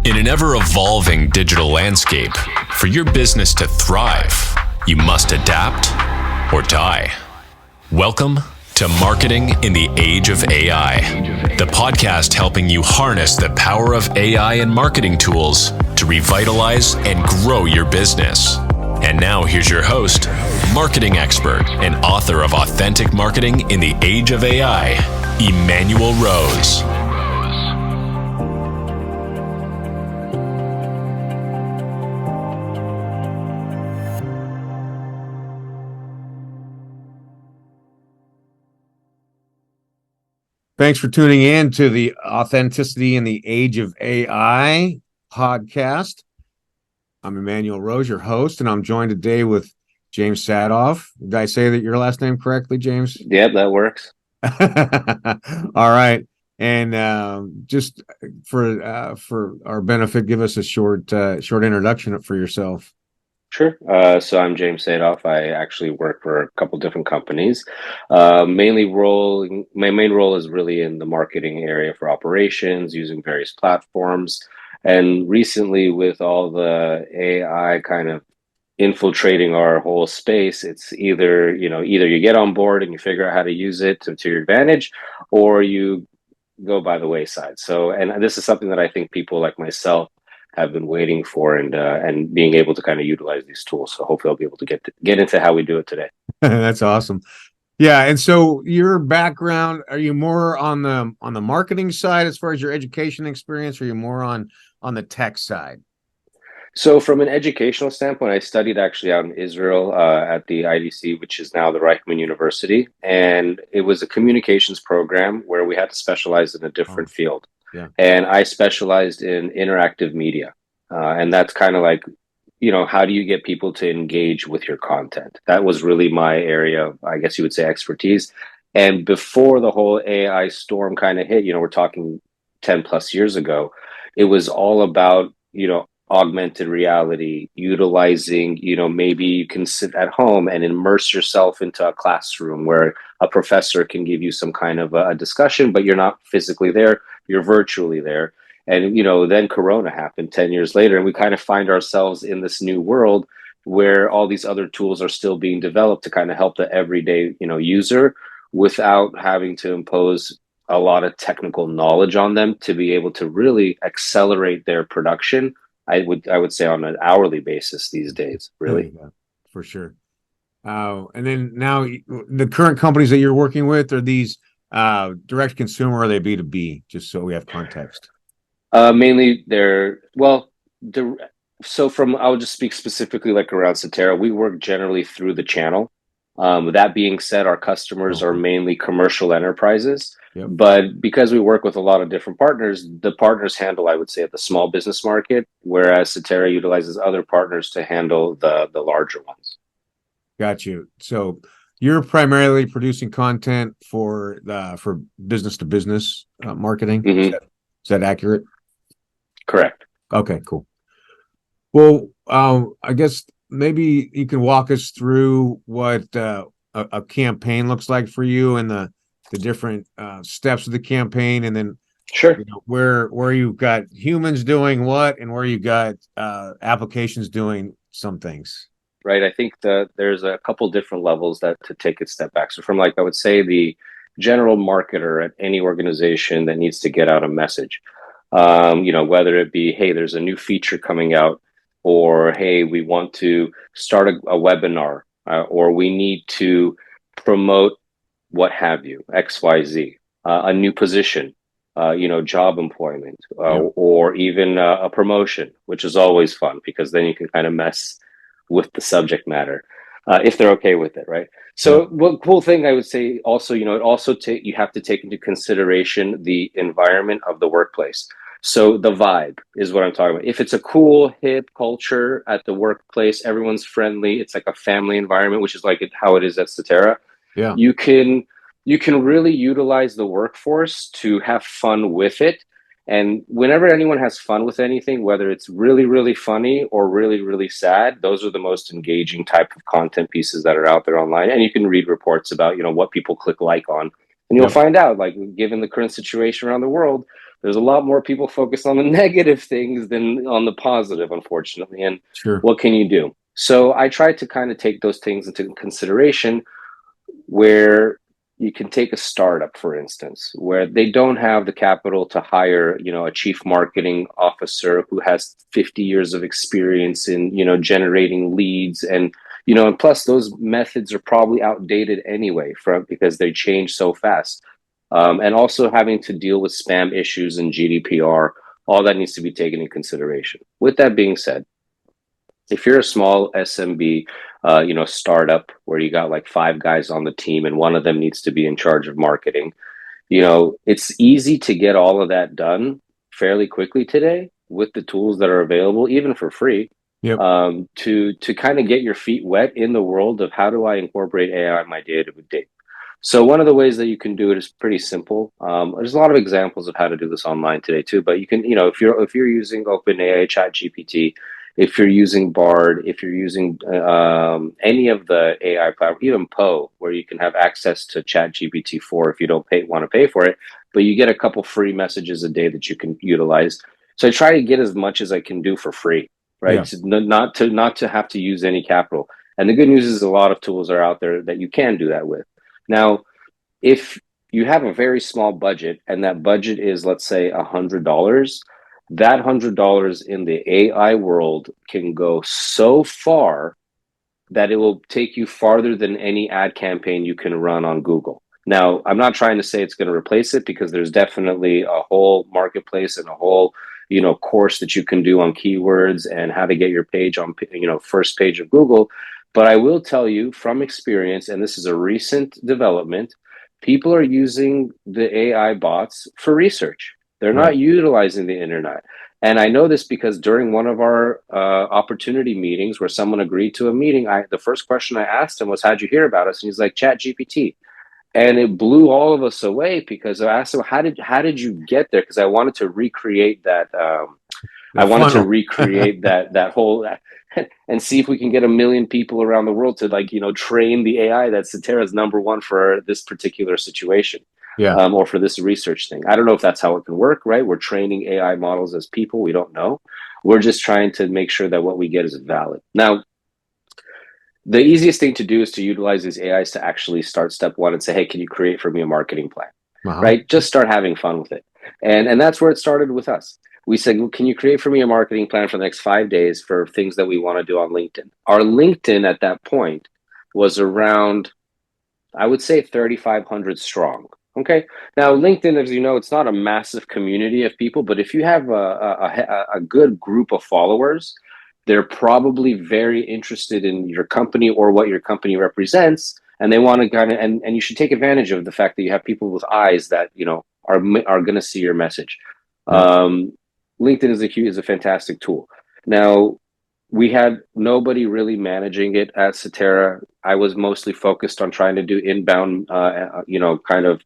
In an ever-evolving digital landscape, for your business to thrive, you must adapt or die. Welcome to Marketing in the Age of AI, the podcast helping you harness the power of AI and marketing tools to revitalize and grow your business. And now here's your host, marketing expert and author of Authentic Marketing in the Age of AI, Emanuel Rose. Thanks for tuning in to the Authenticity in the Age of AI podcast. I'm Emanuel Rose, your host, and I'm joined today with James Sadov. Did I say that your last name correctly, James? Yep, that works. All right. And just for our benefit, give us a short introduction for yourself. Sure. So I'm James Sadov. I actually work for a couple different companies. My main role is really in the marketing area for operations, using various platforms. And recently, with all the AI kind of infiltrating our whole space, it's either you get on board and you figure out how to use it to your advantage, or you go by the wayside. So, and this is something that I think people like myself have been waiting for, and being able to kind of utilize these tools. So hopefully I'll be able to get into how we do it today. That's awesome. Yeah. And so your background, are you more on the marketing side as far as your education experience, or are you more on the tech side? So from an educational standpoint, I studied actually out in Israel at the IDC, which is now the Reichman University. And it was a communications program where we had to specialize in a different field. Yeah. And I specialized in interactive media. And that's kind of like, how do you get people to engage with your content? That was really my area of, I guess you would say, expertise. And before the whole AI storm kind of hit, we're talking 10 plus years ago, it was all about, augmented reality, utilizing, maybe you can sit at home and immerse yourself into a classroom where a professor can give you some kind of a discussion, but you're not physically there, you're virtually there. And, then Corona happened 10 years later, and we kind of find ourselves in this new world where all these other tools are still being developed to kind of help the everyday, user without having to impose a lot of technical knowledge on them to be able to really accelerate their production. I would say on an hourly basis these days, really. Yeah, for sure. And then now the current companies that you're working with, are these direct consumer, or are they B2B? Just so we have context. Mainly I'll just speak specifically like around Cetera. We work generally through the channel. That being said, our customers are mainly commercial enterprises. Yep. But because we work with a lot of different partners, the partners handle, I would say, the small business market, whereas Cetera utilizes other partners to handle the larger ones. Got you. So you're primarily producing content for business to business marketing. Mm-hmm. Is that accurate? Correct. Okay, cool. Well, I guess maybe you can walk us through what a campaign looks like for you, and the different steps of the campaign, and then sure, where you've got humans doing what, and where you got applications doing some things. Right. I think that there's a couple different levels that to take a step back. So from I would say the general marketer at any organization that needs to get out a message, whether it be, hey, there's a new feature coming out, or, hey, we want to start a webinar, or we need to promote what have you, XYZ, a new position, job employment, or even a promotion, which is always fun because then you can kind of mess with the subject matter if they're okay with it, right? So one cool thing I would say also, you have to take into consideration the environment of the workplace. So the vibe is what I'm talking about. If it's a cool, hip culture at the workplace, everyone's friendly, it's like a family environment, which is like how it is at Cetera. Yeah. You can really utilize the workforce to have fun with it. And whenever anyone has fun with anything, whether it's really, really funny or really, really sad, those are the most engaging type of content pieces that are out there online. And you can read reports about, what people click like on. And you'll find out, like, given the current situation around the world, there's a lot more people focused on the negative things than on the positive, unfortunately. And Sure. what can you do? So I try to kind of take those things into consideration, where you can take a startup, for instance, where they don't have the capital to hire, a chief marketing officer who has 50 years of experience in, generating leads. And plus those methods are probably outdated anyway because they change so fast. And also having to deal with spam issues and GDPR, all that needs to be taken in consideration. With that being said, if you're a small SMB, startup where you got like 5 guys on the team and one of them needs to be in charge of marketing, it's easy to get all of that done fairly quickly today with the tools that are available, even for free. Yep. To kind of get your feet wet in the world of how do I incorporate AI in my day-to-day. So one of the ways that you can do it is pretty simple. There's a lot of examples of how to do this online today too. But you can, if you're using OpenAI, ChatGPT, if you're using Bard, if you're using any of the AI platform, even Poe, where you can have access to ChatGPT 4 if you don't want to pay for it, but you get a couple free messages a day that you can utilize. So I try to get as much as I can do for free, right? Yeah. Not to have to use any capital. And the good news is a lot of tools are out there that you can do that with. Now, if you have a very small budget and that budget is, let's say, $100, that $100 in the AI world can go so far that it will take you farther than any ad campaign you can run on Google. Now, I'm not trying to say it's going to replace it, because there's definitely a whole marketplace and a whole, course that you can do on keywords and how to get your page on, first page of Google. But I will tell you from experience, and this is a recent development, people are using the AI bots for research. They're not utilizing the internet. And I know this because during one of our opportunity meetings where someone agreed to a meeting, the first question I asked him was, how'd you hear about us? And he's like, ChatGPT. And it blew all of us away, because I asked him, how did you get there? Because I wanted to recreate that. That whole and see if we can get 1 million people around the world to train the AI that Cetera's number one for this particular situation. Yeah. Or for this research thing. I don't know if that's how it can work, right? We're training AI models as people. We don't know. We're just trying to make sure that what we get is valid. Now, the easiest thing to do is to utilize these AIs to actually start step one and say, hey, can you create for me a marketing plan? Right? Just start having fun with it. And that's where it started with us. We said, well, can you create for me a marketing plan for the next 5 days for things that we want to do on LinkedIn? Our LinkedIn at that point was around, I would say, 3,500 strong. Okay. Now, LinkedIn, as you know, it's not a massive community of people, but if you have a good group of followers, they're probably very interested in your company or what your company represents, and they want to kind of, and you should take advantage of the fact that you have people with eyes that are going to see your message. LinkedIn is a fantastic tool. Now, we had nobody really managing it at Cetera. I was mostly focused on trying to do inbound, kind of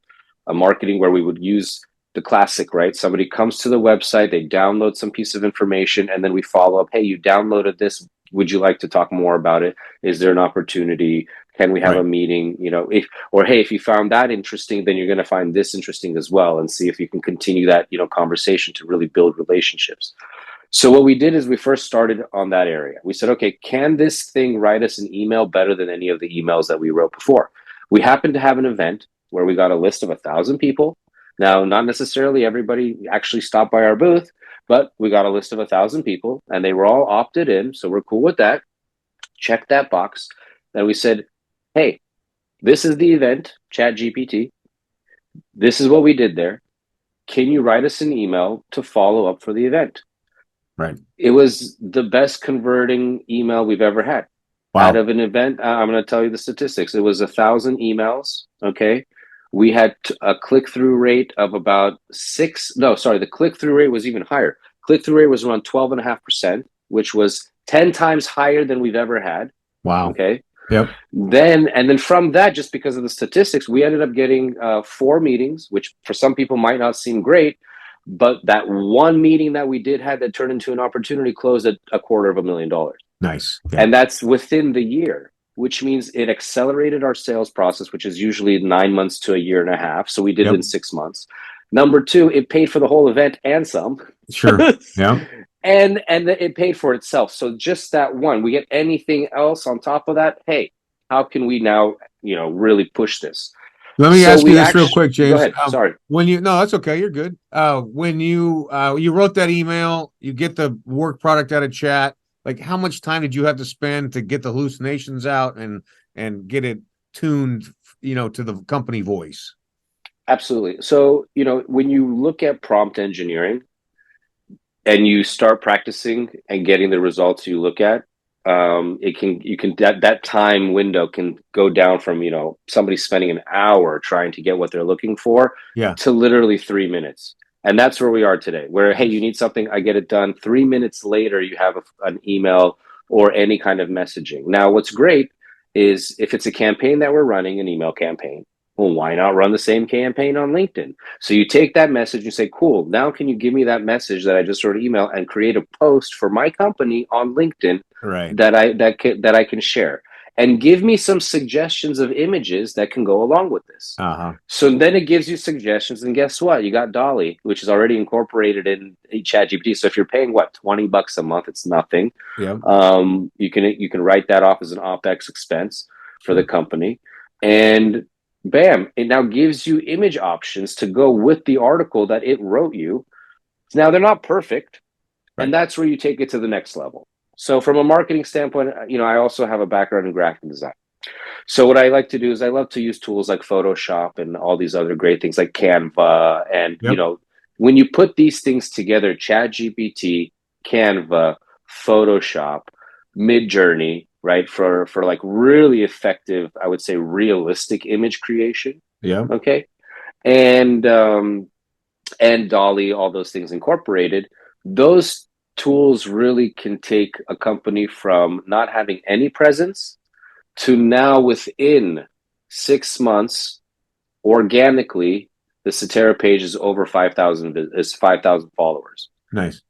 a marketing where we would use the classic, right? Somebody comes to the website, they download some piece of information, and then we follow up. Hey, you downloaded this. Would you like to talk more about it? Is there an opportunity? Can we have a meeting? If you found that interesting, then you're going to find this interesting as well, and see if you can continue that, conversation to really build relationships. So what we did is we first started on that area. We said, okay, can this thing write us an email better than any of the emails that we wrote before? We happened to have an event where we got a list of 1,000 people. Now, not necessarily everybody actually stopped by our booth, but we got a list of 1,000 people, and they were all opted in. So we're cool with that. Check that box. Then we said, hey, this is the event, ChatGPT. This is what we did there. Can you write us an email to follow up for the event? Right. It was the best converting email we've ever had. Wow. Out of an event. I'm going to tell you the statistics. It was 1,000 emails. Okay. We had a click-through rate of about the click-through rate was even higher. Click-through rate was around 12.5%, which was 10 times higher than we've ever had. Wow. Okay. Yep. Then from that, just because of the statistics, we ended up getting 4 meetings, which for some people might not seem great, but that one meeting that we did have that turned into an opportunity closed at $250,000. Nice. Yeah. And that's within the year, which means it accelerated our sales process, which is usually 9 months to a year and a half. So we did it in 6 months. Number two, it paid for the whole event and some. Sure. Yeah. and it paid for itself. So just that one, we get anything else on top of that. Hey, how can we now, really push this? Let me So ask you we this real actually quick, go James. ahead. Sorry. No, that's okay. You're good. When you wrote that email, you get the work product out of chat. Like, how much time did you have to spend to get the hallucinations out and get it tuned, to the company voice? Absolutely. So, when you look at prompt engineering and you start practicing and getting the results you look at, that time window can go down from, somebody spending an hour trying to get what they're looking for Yeah. to literally 3 minutes. And that's where we are today, where, hey, you need something, I get it done. 3 minutes later, you have an email or any kind of messaging. Now, what's great is if it's a campaign that we're running, an email campaign, well, why not run the same campaign on LinkedIn? So you take that message and say, cool, now can you give me that message that I just wrote email and create a post for my company on LinkedIn Right. that I can share, and give me some suggestions of images that can go along with this. Uh-huh. So then it gives you suggestions, and guess what? You got Dolly, which is already incorporated in ChatGPT. So if you're paying $20 a month, it's nothing. Yeah. You can write that off as an OpEx expense for the Sure. company, and bam, it now gives you image options to go with the article that it wrote you. Now they're not perfect, Right. and that's where you take it to the next level. So from a marketing standpoint, I also have a background in graphic design. So what I like to do is I love to use tools like Photoshop and all these other great things like Canva. And, Yep. When you put these things together, ChatGPT, Canva, Photoshop, Midjourney, right, for like really effective, I would say realistic image creation. Yeah. Okay. And Dolly, all those things incorporated, those tools really can take a company from not having any presence to now within 6 months, organically, the Cetera page is over 5,000 followers. Nice.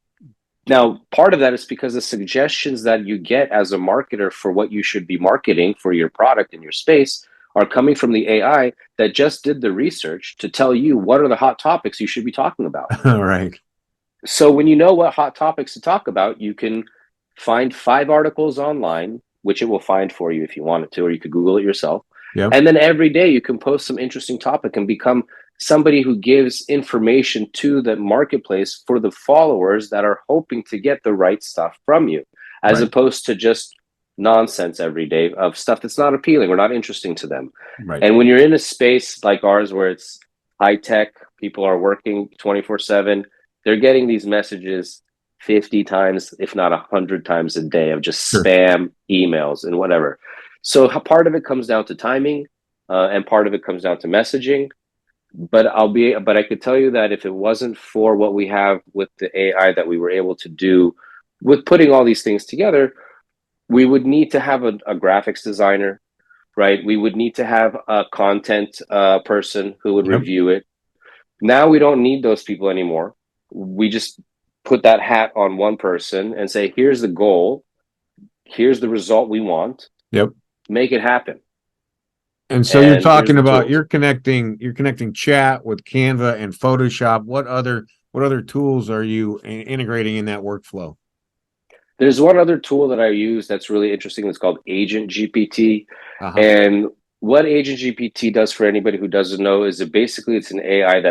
Now, part of that is because the suggestions that you get as a marketer for what you should be marketing for your product in your space are coming from the AI that just did the research to tell you what are the hot topics you should be talking about. All right. So when you know what hot topics to talk about, you can find 5 articles online, which it will find for you if you want it to, or you could Google it yourself. Yep. And then every day you can post some interesting topic and become somebody who gives information to the marketplace for the followers that are hoping to get the right stuff from you, as Right. opposed to just nonsense every day of stuff that's not appealing or not interesting to them. Right. And when you're in a space like ours where it's high tech, people are working 24/7, they're getting these messages 50 times, if not 100 times a day of just Sure. spam emails and whatever. So part of it comes down to timing, and part of it comes down to messaging. But I could tell you that if it wasn't for what we have with the AI that we were able to do with putting all these things together, we would need to have a graphics designer, right? We would need to have a content person who would Yep. review it. Now we don't need those people anymore. We just put that hat on one person and say, here's the goal, here's the result we want. Yep. Make it happen. And so And you're here's talking the about tools. you're connecting chat with Canva and Photoshop. What other tools are you integrating in that workflow? There's one other tool that I use that's really interesting. It's called Agent GPT. Uh-huh. And what Agent GPT does, for anybody who doesn't know, is it's an AI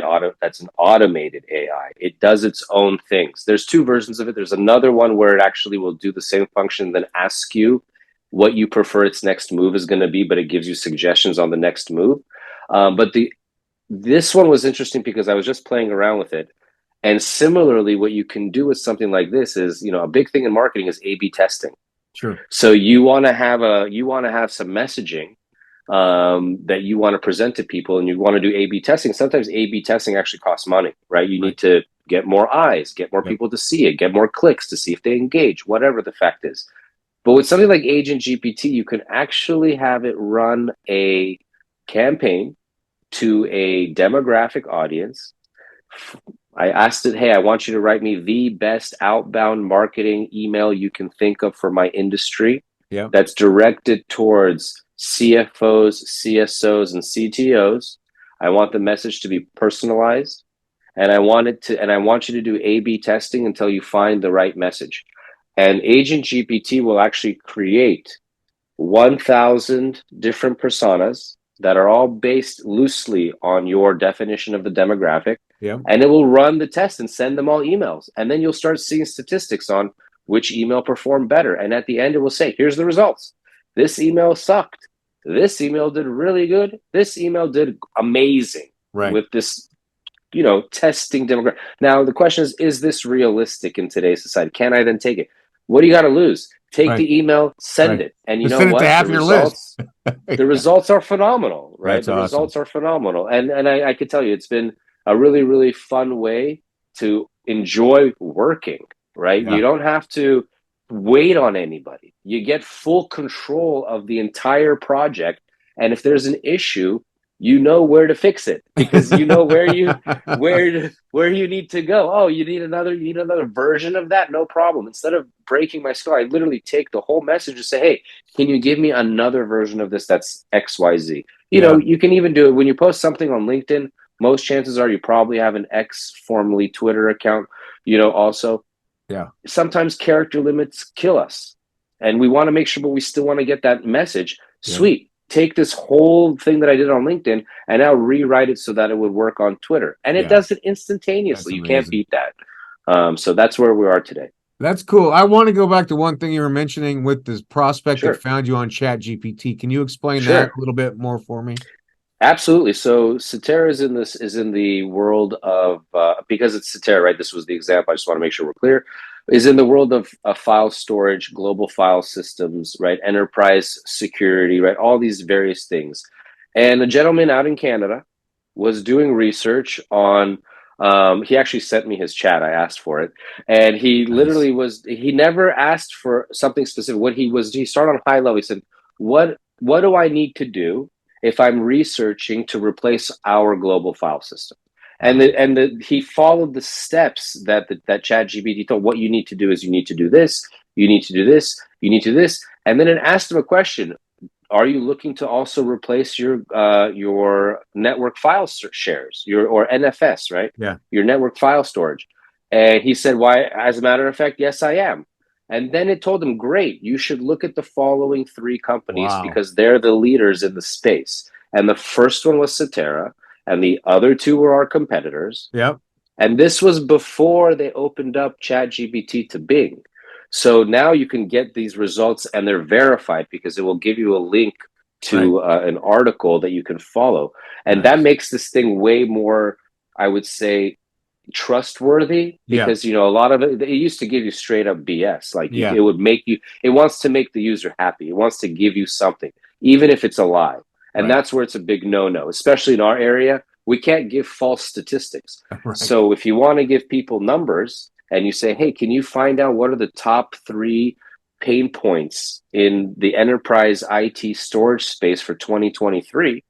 that's an automated AI. It does its own things. There's 2 versions of it. There's another one where it actually will do the same function, then ask you what you prefer its next move is going to be, but it gives you suggestions on the next move. But this one was interesting because I was just playing around with it. And similarly, what you can do with something like this is, a big thing in marketing is A/B testing. Sure. So you want to have some messaging that you want to present to people, and you want to do A/B testing. Sometimes A/B testing actually costs money, right? You need to get more eyes, get more people to see it, get more clicks to see if they engage, whatever the fact is. But with something like Agent GPT, you can actually have it run a campaign to a demographic audience. I asked it, hey, I want you to write me the best outbound marketing email you can think of for my industry. Yeah. That's directed towards CFOs, CSOs, and CTOs. I want the message to be personalized. and I want you to do A/B testing until you find the right message. And Agent GPT will actually create 1,000 different personas that are all based loosely on your definition of the demographic. Yeah. And it will run the test and send them all emails. And then you'll start seeing statistics on which email performed better. And at the end, it will say, here's the results. This email sucked. This email did really good. This email did amazing with this, testing demographic. Now, the question is this realistic in today's society? Can I then take it? What do you got to lose? Take the email, send it. And you know send what? It to half your list. The results are phenomenal, right? That's awesome. Results are phenomenal. And I could tell you, it's been a really, really fun way to enjoy working, right? Yeah. You don't have to wait on anybody. You get full control of the entire project. And if there's an issue, you know where to fix it because you know where you need to go. Oh, you need another version of that? No problem. Instead of breaking my skull, I literally take the whole message and say, hey, can you give me another version of this that's XYZ? You know, you can even do it when you post something on LinkedIn. Most chances are you probably have an X, formerly Twitter account, also. Yeah. Sometimes character limits kill us. And we want to make sure, but we still want to get that message. Yeah. Sweet. Take this whole thing that I did on LinkedIn and now rewrite it so that it would work on Twitter. And it does it instantaneously. You can't beat that. So that's where we are today. That's cool. I want to go back to one thing you were mentioning with this prospect that found you on ChatGPT. Can you explain that a little bit more for me? Absolutely. So Cetera is in the world of because it's Cetera, right? This was the example. I just want to make sure we're clear. Is in the world of file storage, global file systems, right? Enterprise security, right? All these various things. And a gentleman out in Canada was doing research on. He actually sent me his chat. I asked for it, and he literally he never asked for something specific. He started on high level. He said, "What do I need to do if I'm researching to replace our global file system?" And he followed the steps that ChatGPT told. What you need to do is you need to do this, you need to do this, you need to do this, and then it asked him a question: are you looking to also replace your network file shares, or NFS, right? Yeah, your network file storage. And he said, "Why? As a matter of fact, yes, I am." And then it told him, great, you should look at the following 3 companies because they're the leaders in the space. And the first one was Cetera, and the other 2 were our competitors. Yep. And this was before they opened up ChatGPT to Bing. So now you can get these results and they're verified because it will give you a link to an article that you can follow. And that makes this thing way more, I would say, trustworthy because a lot of it used to give you straight up BS. Like it would make you, it wants to make the user happy. It wants to give you something, even if it's a lie. And that's where it's a big no-no, especially in our area. We can't give false statistics. So if you want to give people numbers and you say, hey, can you find out what are the top 3 pain points in the enterprise IT storage space for 2023?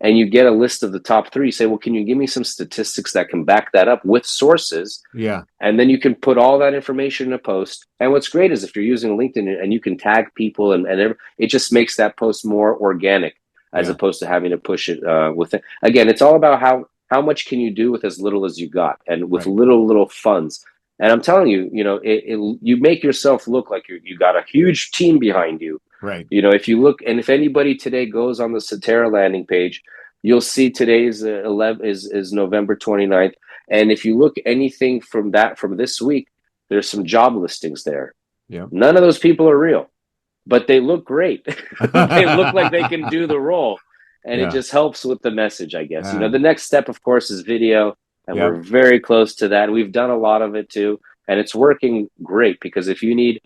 And you get a list of the top 3, you say, well, can you give me some statistics that can back that up with sources? Yeah. And then you can put all that information in a post. And what's great is if you're using LinkedIn and you can tag people and it just makes that post more organic as opposed to having to push it with it. Again, it's all about how much can you do with as little as you got and with little funds. And I'm telling you, you make yourself look like you got a huge team behind you. Right. If you look, and if anybody today goes on the Cetera landing page, you'll see today's 11 is November 29th. And if you look anything from this week, there's some job listings there. Yeah. None of those people are real, but they look great. They look like they can do the role. And it just helps with the message, I guess. The next step, of course, is video. And we're very close to that. We've done a lot of it too. And it's working great because if you need,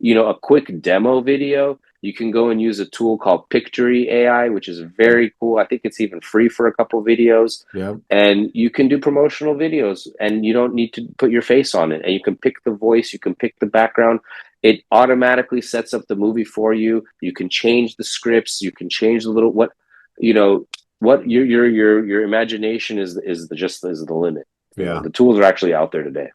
a quick demo video, you can go and use a tool called Pictory AI, which is very cool. I think it's even free for a couple videos. Yeah. And you can do promotional videos and you don't need to put your face on it. And you can pick the voice, you can pick the background. It automatically sets up the movie for you. You can change the scripts, you can change the little what your imagination is the limit. Yeah. The tools are actually out there today.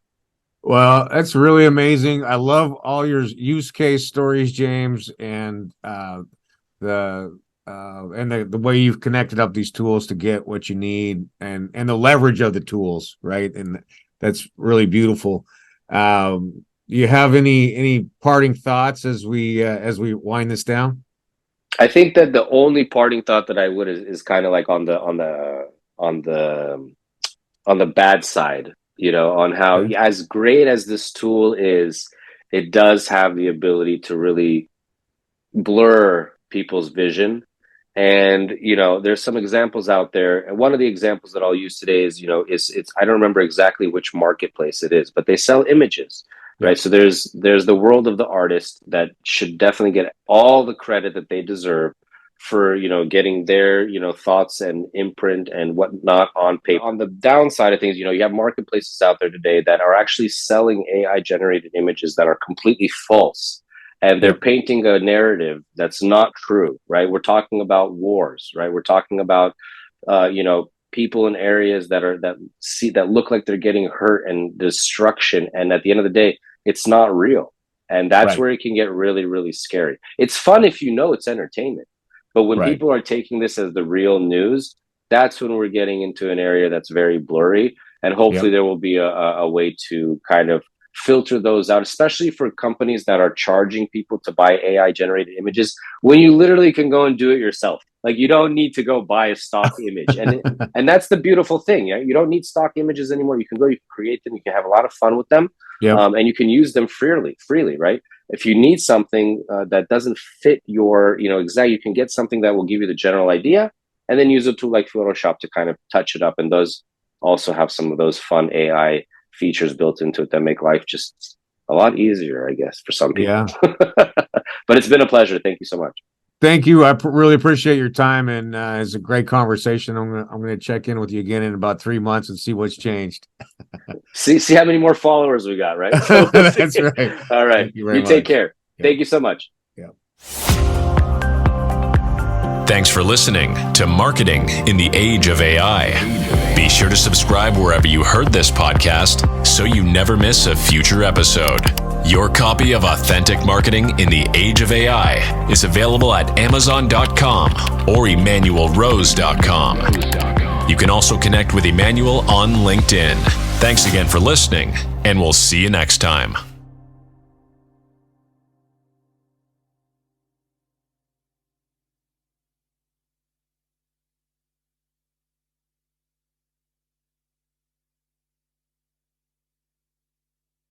Well, that's really amazing. I love all your use case stories, James, and the and the way you've connected up these tools to get what you need, and the leverage of the tools, right? And that's really beautiful. You have any parting thoughts as we wind this down? I think that the only parting thought that I would is kind of like on the bad side, on how, Okay. as great as this tool is, it does have the ability to really blur people's vision. And there's some examples out there, and one of the examples that I'll use today is, it's I don't remember exactly which marketplace it is, but they sell images, Yeah. right? So there's the world of the artist that should definitely get all the credit that they deserve for getting their thoughts and imprint and whatnot on paper. On the downside of things, you have marketplaces out there today that are actually selling AI generated images that are completely false, and they're painting a narrative that's not true, right? We're talking about wars, right? We're talking about people in areas that look like they're getting hurt and destruction, and at the end of the day, it's not real. And that's Right. where it can get really, really scary. It's fun if it's entertainment, but when Right. people are taking this as the real news, that's when we're getting into an area that's very blurry. And hopefully there will be a way to kind of filter those out, especially for companies that are charging people to buy AI generated images, when you literally can go and do it yourself. Like, you don't need to go buy a stock image. And that's the beautiful thing. Yeah? You don't need stock images anymore. You can create them. You can have a lot of fun with them. And you can use them freely, right? If you need something that doesn't fit your, exactly, you can get something that will give you the general idea, and then use a tool like Photoshop to kind of touch it up. And those also have some of those fun AI features built into it that make life just a lot easier, I guess, for some people. Yeah. But it's been a pleasure. Thank you so much. Thank you. I really appreciate your time, and it's a great conversation. I'm gonna check in with you again in about 3 months and see what's changed. See how many more followers we got, right? That's right. All right. You take care. Yeah. Thank you so much. Yeah. Thanks for listening to Marketing in the Age of AI. Be sure to subscribe wherever you heard this podcast so you never miss a future episode. Your copy of Authentic Marketing in the Age of AI is available at Amazon.com or EmanuelRose.com. You can also connect with Emanuel on LinkedIn. Thanks again for listening, and we'll see you next time.